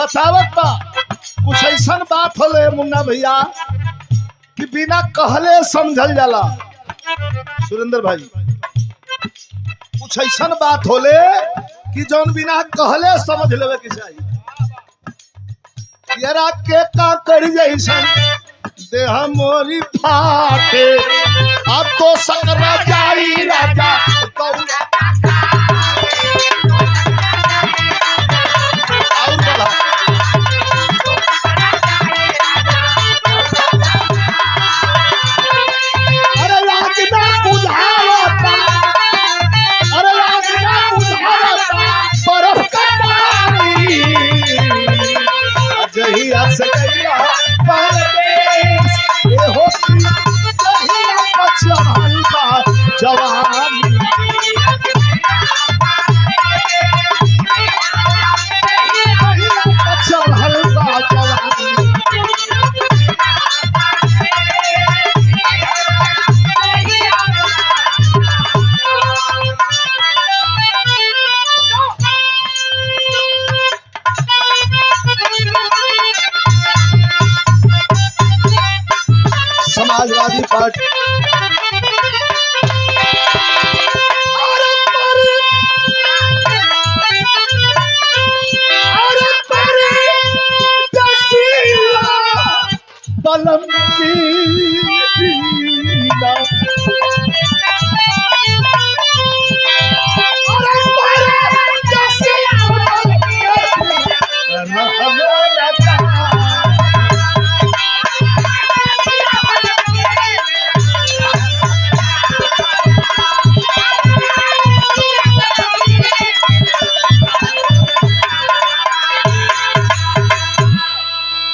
बतावत बा कुछ ऐसा बात होले मुन्ना भैया कि बिना कहले समझल जाला। सुरेंद्र भाई कुछ ऐसा बात होले कि जौन बिना कहले समझ लेवे के चाहिए। यारा के का कर जैसन देह मोरी फाटे अब तो सकरा जाई राजा और बोला अरे लाज ना बुझावता अरे लाज ना बुझावता बर्फ का पानी जहिया से गया परदेश ये होती जहिया पछवाई का जवानी पछवाई का जवानी समाजवादी पार्टी बलम की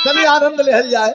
चलिए आनंद ले जाए।